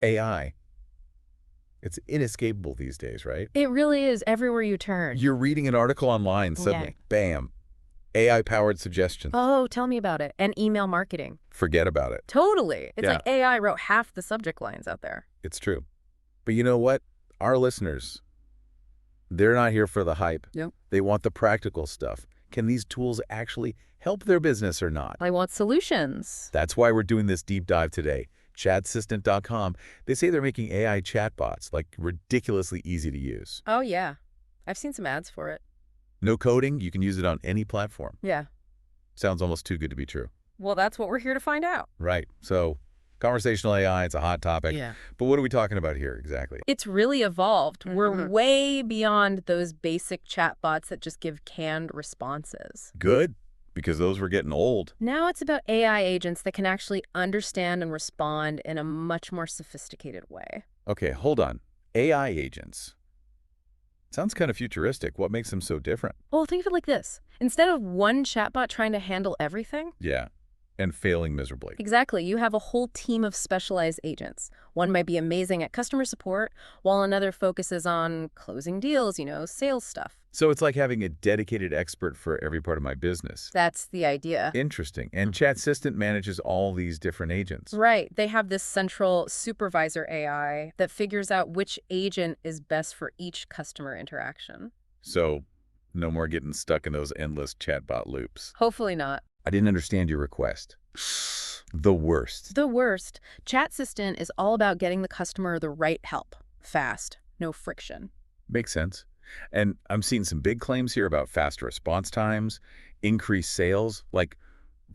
AI. It's inescapable these days, right? It really is everywhere you turn. You're reading an article online, Yeah. suddenly, bam, AI-powered suggestions. Oh, tell me about it. And email marketing. Forget about it. Totally. It's Yeah, like AI wrote half the subject lines out there. it's true. But you know what? Our listeners, they're not here for the hype. Yep. They want the practical stuff. Can these tools actually help their business or not? I want solutions. That's why we're doing this deep dive today. Chatsistant.com, they say they're making AI chatbots like ridiculously easy to use. Oh, yeah. I've seen some ads for it. No coding, you can use it on any platform. Yeah. Sounds almost too good to be true. Well, that's what we're here to find out. Right. So conversational AI, it's a hot topic. Yeah. But what are we talking about here exactly? It's really evolved. We're way beyond those basic chatbots that just give canned responses. Good, because those were getting old. Now it's about AI agents that can actually understand and respond in a much more sophisticated way. Okay, hold on. AI agents. Sounds kind of futuristic. What makes them so different? Well, think of it like this. Instead of one chatbot trying to handle everything, Yeah, and failing miserably. exactly, you have a whole team of specialized agents. One might be amazing at customer support, while another focuses on closing deals, sales stuff. So it's like having a dedicated expert for every part of my business. That's the idea. Interesting. And Chatsistant manages all these different agents. Right. They have this central supervisor AI that figures out which agent is best for each customer interaction. So no more getting stuck in those endless chatbot loops. Hopefully not. I didn't understand your request. The worst. The worst, Chatsistant is all about getting the customer the right help, fast, no friction. Makes sense. And I'm seeing some big claims here about faster response times, increased sales, like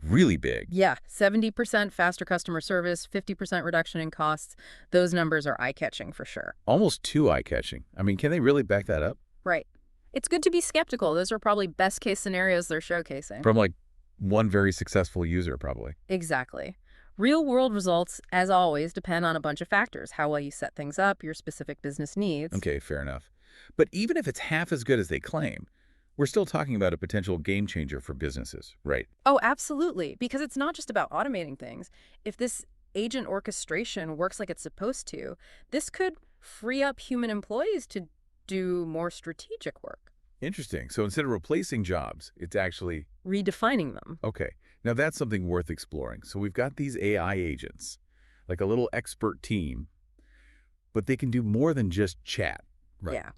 really big. Yeah, 70% faster customer service, 50% reduction in costs. Those numbers are eye-catching for sure. Almost too eye-catching. I mean, can they really back that up? Right. It's good to be skeptical. Those are probably best-case scenarios they're showcasing. From like one very successful user, probably. Exactly. Real-world results, as always, depend on a bunch of factors. How well you set things up, your specific business needs. Okay, fair enough. But even if it's half as good as they claim, we're still talking about a potential game changer for businesses, right? Oh, absolutely. Because it's not just about automating things. If this agent orchestration works like it's supposed to, this could free up human employees to do more strategic work, Interesting. So instead of replacing jobs, it's actually, redefining them. okay, now that's something worth exploring. So we've got these AI agents, like a little expert team, but they can do more than just chat. Right. Yeah.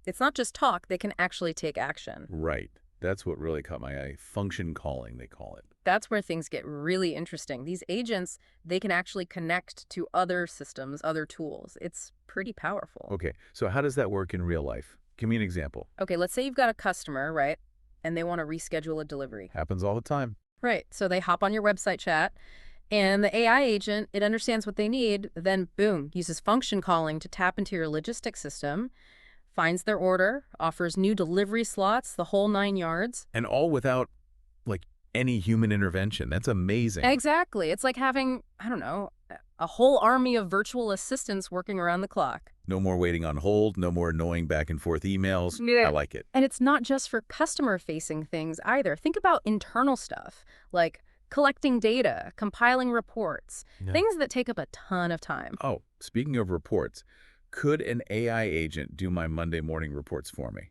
It's not just talk, they can actually take action. Right. That's what really caught my eye. Function calling, they call it. That's where things get really interesting. These agents, they can actually connect to other systems, other tools. It's pretty powerful. Okay, so how does that work in real life? Give me an example. Okay, let's say you've got a customer, right? And they want to reschedule a delivery. Happens all the time. Right. So they hop on your website chat, and the AI agent, it understands what they need, then boom, uses function calling to tap into your logistics system, finds their order, offers new delivery slots, the whole 9 yards. And all without, like, any human intervention. That's amazing. Exactly. It's like having, I don't know, a whole army of virtual assistants working around the clock. No more waiting on hold, no more annoying back and forth emails. Yeah. I like it. And it's not just for customer-facing things either. Think about internal stuff, like collecting data, compiling reports, Yeah. things that take up a ton of time. Oh, speaking of reports, could an AI agent do my Monday morning reports for me?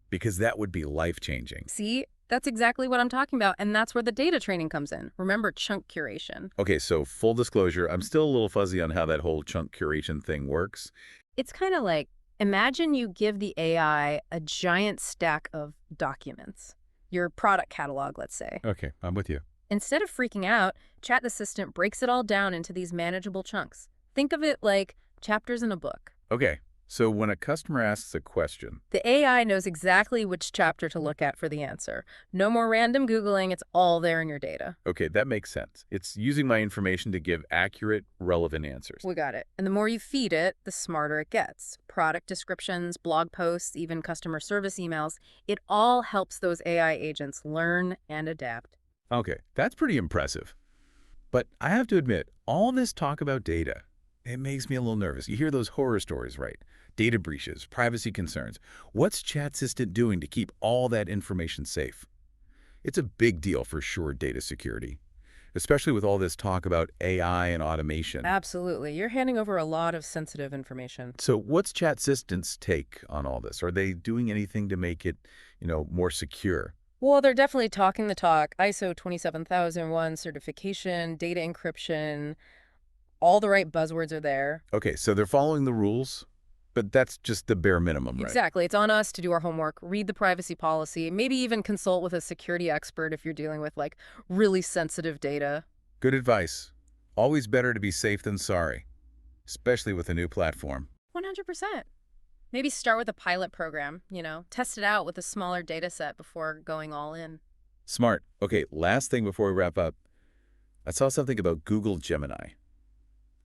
Because that would be life-changing. See, that's exactly what I'm talking about, and that's where the data training comes in. Remember chunk curation. Okay, so full disclosure, I'm still a little fuzzy on how that whole chunk curation thing works. It's kind of like, imagine you give the AI a giant stack of documents, your product catalog, let's say. Okay, I'm with you. Instead of freaking out, Chat Assistant breaks it all down into these manageable chunks. Think of it like chapters in a book. Okay, so when a customer asks a question, The AI knows exactly which chapter to look at for the answer. No more random Googling, it's all there in your data. okay, that makes sense. It's using my information to give accurate, relevant answers. We got it. And the more you feed it, the smarter it gets. Product descriptions, blog posts, even customer service emails, it all helps those AI agents learn and adapt. Okay, that's pretty impressive. But I have to admit, all this talk about data, it makes me a little nervous. You hear those horror stories, right? Data breaches, privacy concerns. What's Chatsistant doing to keep all that information safe? It's a big deal for sure, data security. especially with all this talk about AI and automation. Absolutely. You're handing over a lot of sensitive information. So what's Chatsistant's take on all this? Are they doing anything to make it, more secure? Well, they're definitely talking the talk. ISO 27001 certification, data encryption, all the right buzzwords are there. Okay, so they're following the rules, but that's just the bare minimum, right? Exactly. It's on us to do our homework, read the privacy policy, maybe even consult with a security expert if you're dealing with like really sensitive data. Good advice. Always better to be safe than sorry, especially with a new platform. 100%. Maybe start with a pilot program, test it out with a smaller data set before going all in. Smart. Okay, last thing before we wrap up. I saw something about Google Gemini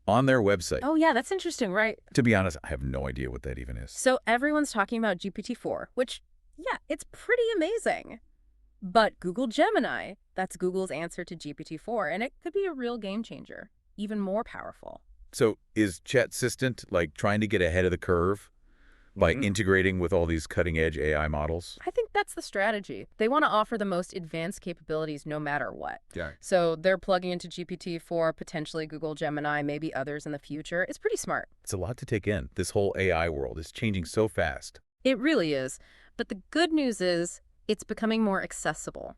on their website. Oh, yeah, that's interesting, right? To be honest, I have no idea what that even is. So everyone's talking about GPT-4, which, yeah, it's pretty amazing. But Google Gemini, that's Google's answer to GPT-4, and it could be a real game changer, even more powerful. So is Chatsistant like trying to get ahead of the curve by integrating with all these cutting-edge AI models? I think that's the strategy. They want to offer the most advanced capabilities no matter what. Yeah. So they're plugging into GPT-4, potentially Google Gemini, maybe others in the future. It's pretty smart. It's a lot to take in. This whole AI world is changing so fast. It really is. But the good news is it's becoming more accessible.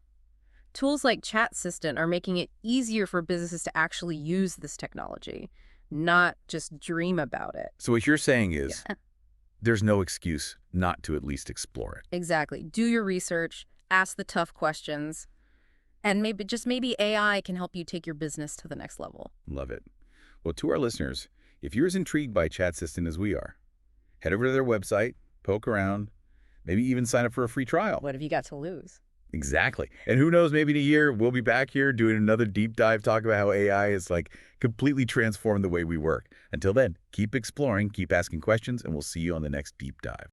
Tools like Chatsistant are making it easier for businesses to actually use this technology, not just dream about it. So what you're saying is Yeah. there's no excuse not to at least explore it. Exactly. Do your research, ask the tough questions, and maybe AI can help you take your business to the next level. Love it. Well, to our listeners, if you're as intrigued by Chatsistant as we are, head over to their website, poke around, maybe even sign up for a free trial. What have you got to lose? Exactly. And who knows, maybe in a year, we'll be back here doing another deep dive, talking about how AI is like completely transformed the way we work. Until then, keep exploring, keep asking questions, and we'll see you on the next deep dive.